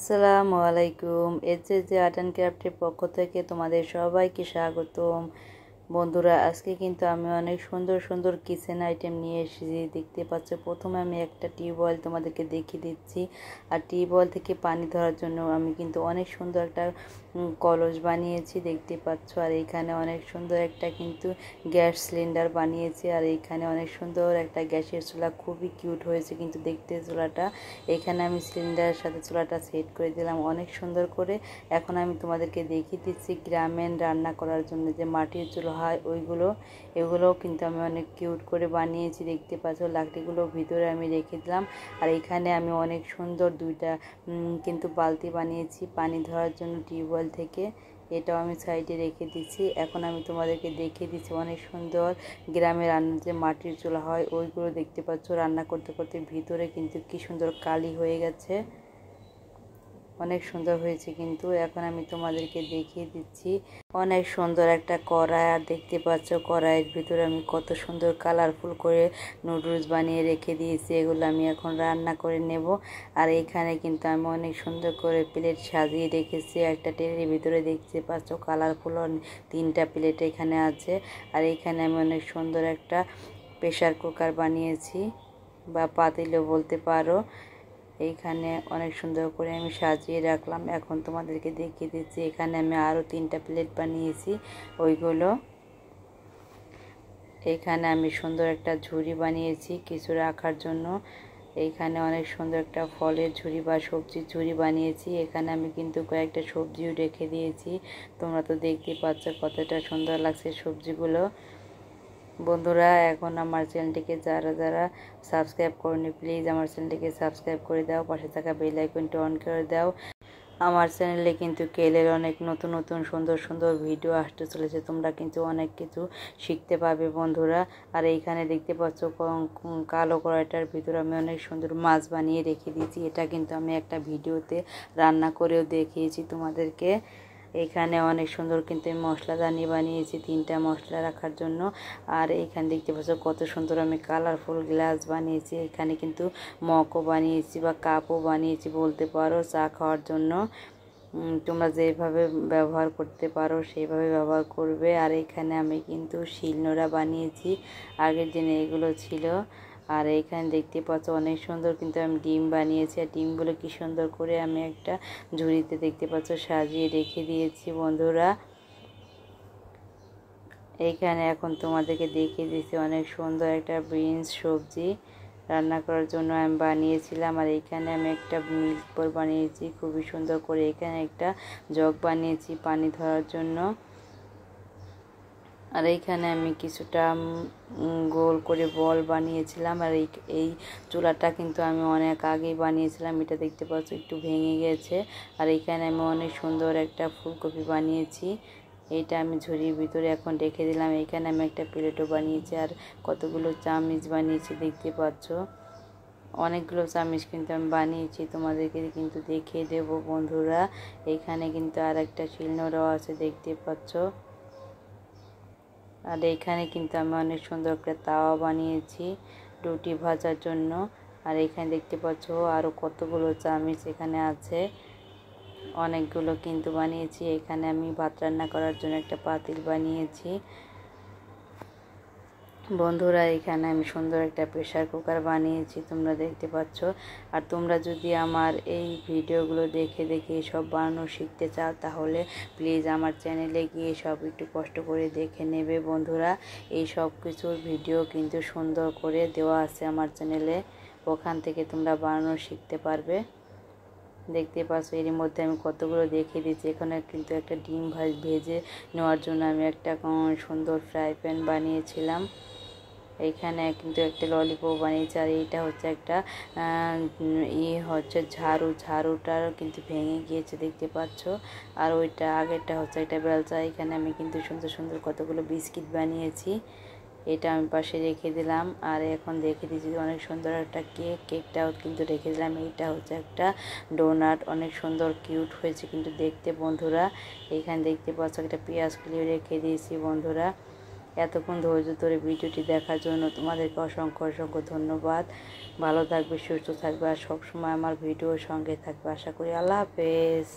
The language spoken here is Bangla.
আসসালামু আলাইকুম। যে আর্ট অ্যান্ড ক্রাফটের পক্ষ থেকে তোমাদের সবাইকে স্বাগতম। বন্ধুরা, আজকে কিন্তু আমি অনেক সুন্দর সুন্দর কিচেন আইটেম নিয়ে এসেছি। দেখতে পাচ্ছ, প্রথমে আমি একটা টিউবওয়েল তোমাদেরকে দেখিয়ে দিচ্ছি। আর টিউবওয়েল থেকে পানি ধরার জন্য আমি কিন্তু অনেক সুন্দর একটা কলস বানিয়েছি, দেখতে পাচ্ছ। আর এইখানে অনেক সুন্দর একটা কিন্তু গ্যাস সিলিন্ডার বানিয়েছি। আর এইখানে অনেক সুন্দর একটা গ্যাসের চুলা, খুবই কিউট হয়েছে কিন্তু দেখতে চুলাটা। এখানে আমি সিলিন্ডারের সাথে চুলাটা সেট করে দিলাম অনেক সুন্দর করে। এখন আমি তোমাদেরকে দেখিয়ে দিচ্ছি গ্রামীণ রান্না করার জন্য যে মাটির চুলা হয় এগুলোও কিন্তু আমি অনেক কিউট করে বানিয়েছি, দেখতে পাচ্ছ। লাকড়িগুলো ভিতরে আমি রেখে দিলাম। আর এখানে আমি অনেক সুন্দর দুইটা কিন্তু বালতি বানিয়েছি পানি ধরার জন্য টিউবওয়েল থেকে। এটাও আমি সাইডে রেখে দিচ্ছি। এখন আমি তোমাদেরকে দেখিয়ে দিচ্ছি অনেক সুন্দর গ্রামে রান্নার যে মাটির চুলা হয় ওইগুলো, দেখতে পাচ্ছ। রান্না করতে করতে ভিতরে কিন্তু কি সুন্দর কালি হয়ে গেছে, অনেক সুন্দর হয়েছে কিন্তু। এখন আমি তোমাদেরকে দেখিয়ে দিচ্ছি অনেক সুন্দর একটা কড়াই। আর দেখতে পাচ্ছ কড়াইয়ের ভিতরে আমি কত সুন্দর কালারফুল করে নুডলস বানিয়ে রেখে দিয়েছি। এগুলো আমি এখন রান্না করে নেব। আর এখানে কিন্তু আমি অনেক সুন্দর করে প্লেট সাজিয়ে রেখেছি একটা ট্রের ভিতরে, দেখতে পাচ্ছ। কালারফুল তিনটা প্লেট এখানে আছে। আর এখানে আমি অনেক সুন্দর একটা প্রেসার কুকার বানিয়েছি, বা পাতিলও বলতে পারো। এইখানে অনেক সুন্দর করে আমি সাজিয়ে রাখলাম। এখন তোমাদেরকে দেখিয়ে দিচ্ছি এখানে আমি আরও তিনটা প্লেট বানিয়েছি ওইগুলো। এখানে আমি সুন্দর একটা ঝুড়ি বানিয়েছি কিছু রাখার জন্য। এইখানে অনেক সুন্দর একটা ফলের ঝুড়ি বা সবজির ঝুড়ি বানিয়েছি। এখানে আমি কিন্তু কয়েকটা সবজিও রেখে দিয়েছি। তোমরা তো দেখতে পাচ্ছ কতটা সুন্দর লাগছে সবজিগুলো। বন্ধুরা, এখন আমার চ্যানেলটিকে যারা যারা সাবস্ক্রাইব করনি, প্লিজ আমার চ্যানেলটিকে সাবস্ক্রাইব করে দাও, পাশে থাকা বেল আইকনটি অন করে দাও। আমার চ্যানেলে কিন্তু কেলের অনেক নতুন নতুন সুন্দর সুন্দর ভিডিও আসতে চলেছে, তোমরা কিন্তু অনেক কিছু শিখতে পাবে বন্ধুরা। আর এইখানে দেখতে পাচ্ছ কালো কড়াইটার ভিতরে আমি অনেক সুন্দর মাছ বানিয়ে রেখে দিয়েছি। এটা কিন্তু আমি একটা ভিডিওতে রান্না করেও দেখিয়েছি তোমাদেরকে। এখানে অনেক সুন্দর কিন্তু আমি মশলাদানি বানিয়েছি তিনটা মশলা রাখার জন্য। আর এইখানে দেখতে পাচ্ছ কত সুন্দর আমি কালারফুল গ্লাস বানিয়েছি। এখানে কিন্তু মগও বানিয়েছি বা কাপও বানিয়েছি বলতে পারো, চা খাওয়ার জন্য। তোমরা যেভাবে ব্যবহার করতে পারো সেইভাবে ব্যবহার করবে। আর এখানে আমি কিন্তু শিলনোড়া বানিয়েছি, আগের দিনে এগুলো ছিল। আর এখানে দেখতে পাচ্ছ অনেক সুন্দর কিন্তু আমি ডিম বানিয়েছি। আর ডিমগুলো কি সুন্দর করে আমি একটা ঝুড়িতে দেখতে পাচ্ছ সাজিয়ে রেখে দিয়েছি বন্ধুরা। এইখানে এখন তোমাদেরকে দেখিয়ে দিয়েছি অনেক সুন্দর একটা বিনস সবজি রান্না করার জন্য আমি বানিয়েছিলাম। আর এইখানে আমি একটা মিল্ক বোল বানিয়েছি খুবই সুন্দর করে। এখানে একটা জগ বানিয়েছি পানি ধরার জন্য। আর এইখানে আমি কিছুটা গোল করে বল বানিয়েছিলাম। আর এই চুলাটা কিন্তু আমি অনেক আগেই বানিয়েছিলাম, এটা দেখতে পাচ্ছ একটু ভেঙে গেছে। আর এইখানে আমি অনেক সুন্দর একটা ফুলকপি বানিয়েছি, এইটা আমি ঝুড়ির ভিতরে এখন রেখে দিলাম। এইখানে আমি একটা প্লেটও বানিয়েছি আর কতগুলো চামচ বানিয়েছি, দেখতে পাচ্ছ। অনেকগুলো চামচ কিন্তু আমি বানিয়েছি, তোমাদেরকে কিন্তু দেখিয়ে দেব বন্ধুরা। এইখানে কিন্তু আর একটা শিলনোড়াও আছে, দেখতে পাচ্ছ। আর এইখানে কিন্তু আমি অনেক সুন্দর একটা তাওয়া বানিয়েছি রুটি ভাজার জন্য। আর এখানে দেখতে পাচ্ছ আরও কতগুলো চামচ এখানে আছে, অনেকগুলো কিন্তু বানিয়েছি। এখানে আমি ভাত রান্না করার জন্য একটা পাতিল বানিয়েছি বন্ধুরা। এখানে আমি সুন্দর একটা প্রেসার কুকার বানিয়েছি, তোমরা দেখতে পাচ্ছ। আর তোমরা যদি আমার এই ভিডিওগুলো দেখে দেখে সব বানানো শিখতে চাও তাহলে প্লিজ আমার চ্যানেলে গিয়ে সব একটু কষ্ট করে দেখে নেবে বন্ধুরা। এই সব কিছুর ভিডিও কিন্তু সুন্দর করে দেওয়া আছে আমার চ্যানেলে, ওখান থেকে তোমরা বানানো শিখতে পারবে। দেখতে পাচ্ছ এর মধ্যে আমি কতগুলো দেখিয়ে দিচ্ছি। এখানে কিন্তু একটা ডিম ভেজে নেওয়ার জন্য আমি একটা সুন্দর ফ্রাই প্যান বানিয়েছিলাম। এইখানে কিন্তু একটা ললিপপ বানিয়েছি। আর এইটা হচ্ছে একটা ঝাড়ুটার কিন্তু ভেঙে গিয়েছে, দেখতে পাচ্ছ। আর ওইটা আগেরটা হচ্ছে একটা বেলচা। এখানে আমি কিন্তু সুন্দর সুন্দর কতগুলো বিস্কিট বানিয়েছি, এটা আমি পাশে রেখে দিলাম। আর এখন দেখে দিয়েছি অনেক সুন্দর একটা কেকটাও কিন্তু রেখে দিলাম। এইটা হচ্ছে একটা ডোনাট, অনেক সুন্দর কিউট হয়েছে কিন্তু দেখতে বন্ধুরা। এইখানে দেখতে পাচ্ছ একটা পেঁয়াজ কুলিয়ে রেখে দিয়েছি বন্ধুরা। এতক্ষণ ধৈর্য ধরে ভিডিওটি দেখার জন্য তোমাদেরকে অসংখ্য অসংখ্য ধন্যবাদ। ভালো থাকবে, সুস্থ থাকবে আর সবসময় আমার ভিডিওর সঙ্গে থাকবে আশা করি। আল্লাহ হাফেজ।